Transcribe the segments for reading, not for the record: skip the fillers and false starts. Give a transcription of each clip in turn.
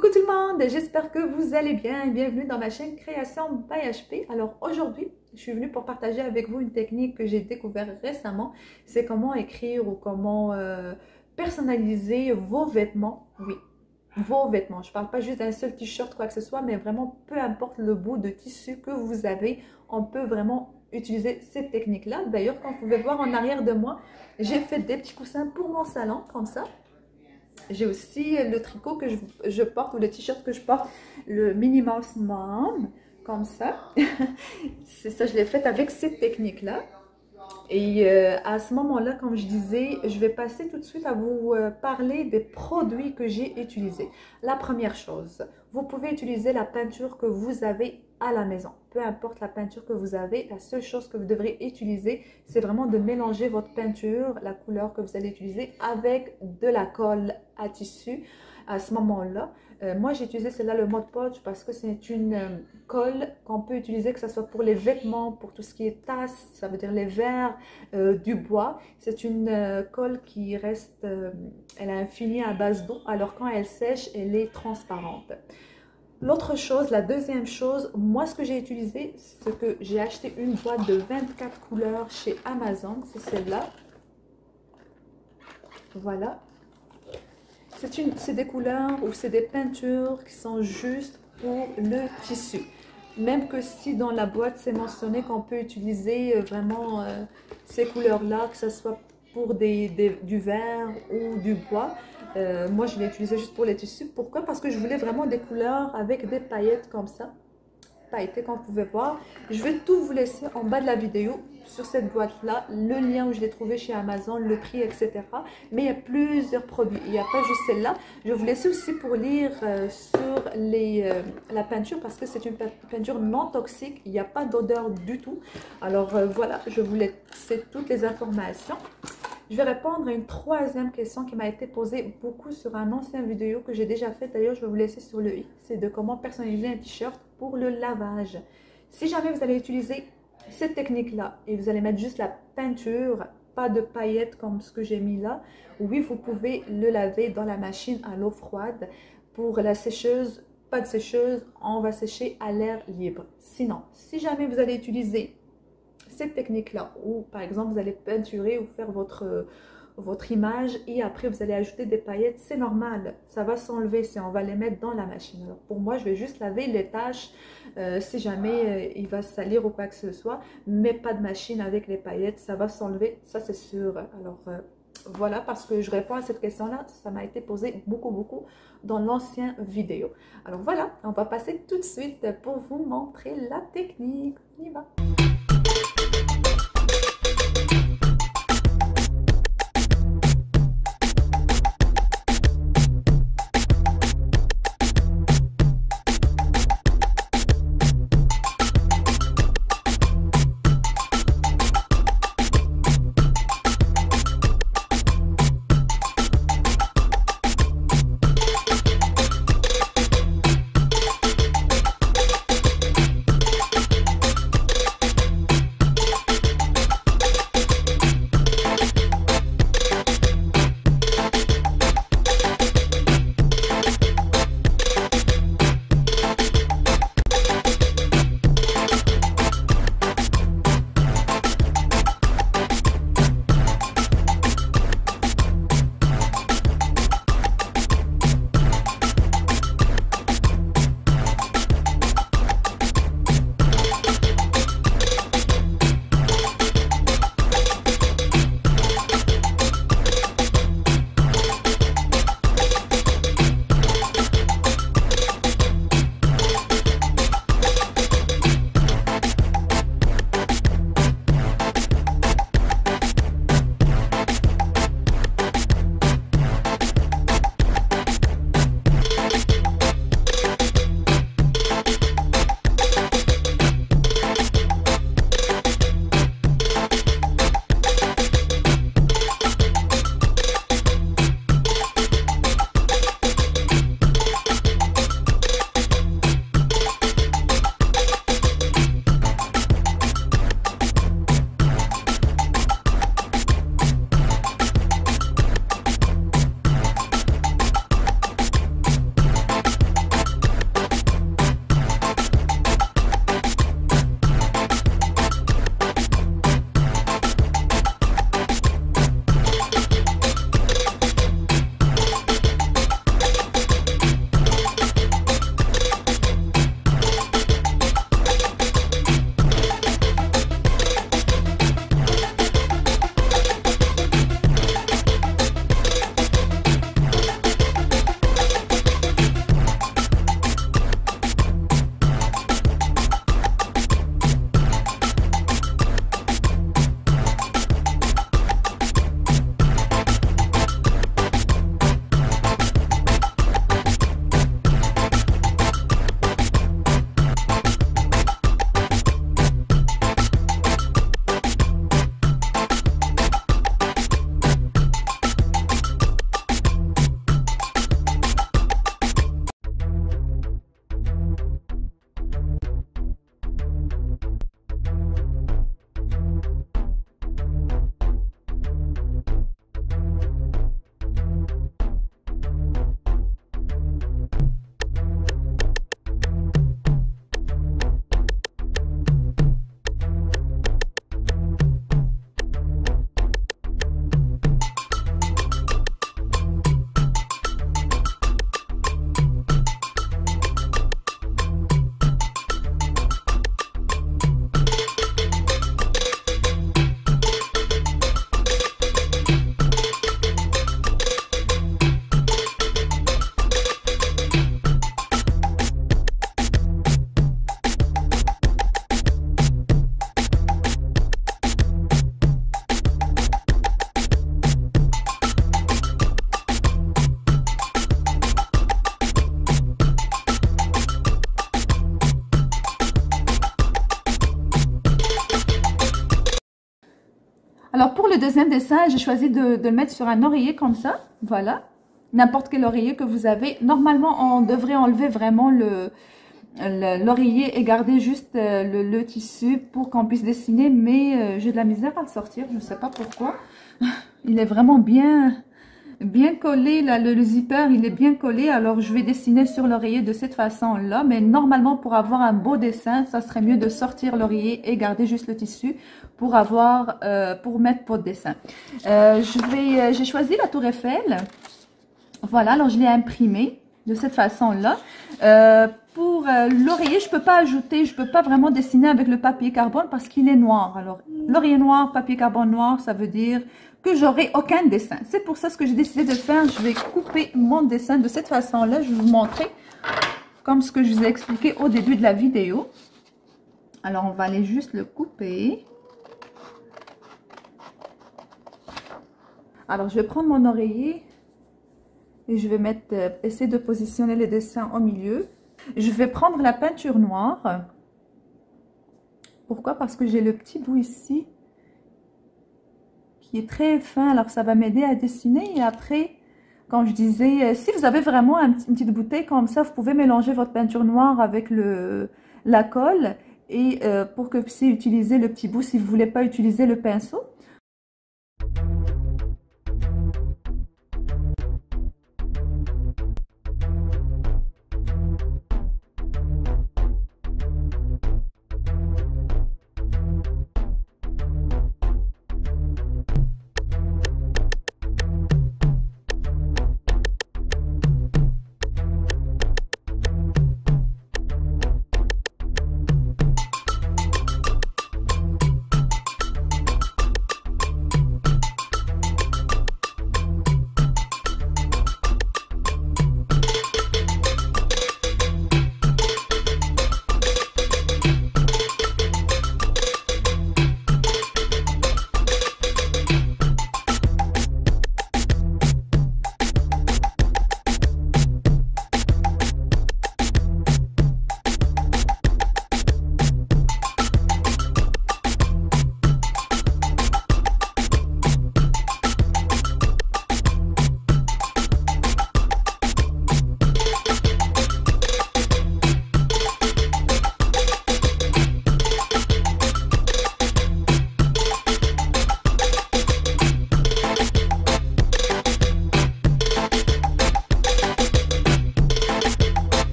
Coucou tout le monde, j'espère que vous allez bien et bienvenue dans ma chaîne Création by HP. Alors aujourd'hui, je suis venue pour partager avec vous une technique que j'ai découverte récemment. C'est comment écrire ou comment personnaliser vos vêtements. Oui, vos vêtements. Je ne parle pas juste d'un seul t-shirt, quoi que ce soit, mais vraiment peu importe le bout de tissu que vous avez, on peut vraiment utiliser cette technique-là. D'ailleurs, comme vous pouvez voir en arrière de moi, j'ai fait des petits coussins pour mon salon, comme ça. J'ai aussi le tricot que je porte, ou le t-shirt que je porte, le Minnie Mouse Mom, comme ça. C'est ça, je l'ai fait avec cette technique-là. Et à ce moment-là, comme je disais, je vais passer tout de suite à vous parler des produits que j'ai utilisés. La première chose, vous pouvez utiliser la peinture que vous avez à la maison. Peu importe la peinture que vous avez, la seule chose que vous devrez utiliser, c'est vraiment de mélanger votre peinture, la couleur que vous allez utiliser, avec de la colle à tissu à ce moment-là. Moi, j'ai utilisé celle-là, le Mod Podge, parce que c'est une colle qu'on peut utiliser, que ce soit pour les vêtements, pour tout ce qui est tasse, ça veut dire les verres, du bois. C'est une colle qui reste, elle a un fini à base d'eau, alors quand elle sèche, elle est transparente. L'autre chose, la deuxième chose, moi ce que j'ai utilisé, c'est que j'ai acheté une boîte de 24 couleurs chez Amazon, c'est celle-là. Voilà. C'est des couleurs ou c'est des peintures qui sont juste pour le tissu. Même que si dans la boîte c'est mentionné qu'on peut utiliser vraiment ces couleurs-là, que ce soit pour du verre ou du bois. Moi je l'ai utilisé juste pour les tissus. Pourquoi? Parce que je voulais vraiment des couleurs avec des paillettes comme ça. Pailletés comme vous pouvez voir. Je vais tout vous laisser en bas de la vidéo sur cette boîte-là, le lien où je l'ai trouvé chez Amazon, le prix, etc. Mais il y a plusieurs produits. Il n'y a pas juste celle-là. Je vais vous laisser aussi pour lire sur la peinture parce que c'est une peinture non toxique. Il n'y a pas d'odeur du tout. Alors voilà, je vous laisse toutes les informations. Je vais répondre à une troisième question qui m'a été posée beaucoup sur un ancien vidéo que j'ai déjà fait. D'ailleurs, je vais vous laisser sur le i. C'est de comment personnaliser un t-shirt pour le lavage. Si jamais vous allez utiliser cette technique-là et vous allez mettre juste la peinture, pas de paillettes comme ce que j'ai mis là, oui, vous pouvez le laver dans la machine à l'eau froide. Pour la sécheuse, pas de sécheuse, on va sécher à l'air libre. Sinon, si jamais vous allez utiliser cette technique-là, ou par exemple vous allez peinturer ou faire votre image et après vous allez ajouter des paillettes, c'est normal, ça va s'enlever si on va les mettre dans la machine. Alors pour moi, je vais juste laver les taches si jamais il va salir ou quoi que ce soit, mais pas de machine avec les paillettes, ça va s'enlever, ça c'est sûr. Alors voilà, parce que je réponds à cette question-là, ça m'a été posé beaucoup dans l'ancien vidéo. Alors voilà, on va passer tout de suite pour vous montrer la technique. On y va. Alors, pour le deuxième dessin, j'ai choisi de le mettre sur un oreiller comme ça. Voilà. N'importe quel oreiller que vous avez. Normalement, on devrait enlever vraiment l'oreiller et garder juste le tissu pour qu'on puisse dessiner. Mais j'ai de la misère à le sortir. Je ne sais pas pourquoi. Il est vraiment bien collé. Là, le zipper, il est bien collé. Alors, je vais dessiner sur l'oreiller de cette façon-là. Mais normalement, pour avoir un beau dessin, ça serait mieux de sortir l'oreiller et garder juste le tissu pour mettre votre dessin. J'ai choisi la Tour Eiffel. Voilà, alors je l'ai imprimé de cette façon-là. Pour l'oreiller, je peux pas vraiment dessiner avec le papier carbone parce qu'il est noir. Alors, l'oreiller noir, papier carbone noir, ça veut dire que j'aurai aucun dessin. C'est pour ça ce que j'ai décidé de faire. Je vais couper mon dessin de cette façon-là. Je vais vous montrer comme ce que je vous ai expliqué au début de la vidéo. Alors, on va aller juste le couper. Alors, je vais prendre mon oreiller et je vais essayer de positionner le dessin au milieu. Je vais prendre la peinture noire. Pourquoi? Parce que j'ai le petit bout ici qui est très fin. Alors, ça va m'aider à dessiner. Et après, quand je disais, si vous avez vraiment une petite bouteille comme ça, vous pouvez mélanger votre peinture noire avec la colle. Et pour que vous puissiez utiliser le petit bout si vous ne voulez pas utiliser le pinceau.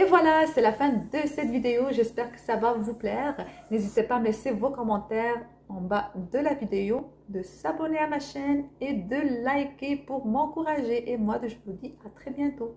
Voilà, c'est la fin de cette vidéo. J'espère que ça va vous plaire. N'hésitez pas à me laisser vos commentaires en bas de la vidéo, de s'abonner à ma chaîne et de liker pour m'encourager. Et moi, je vous dis à très bientôt.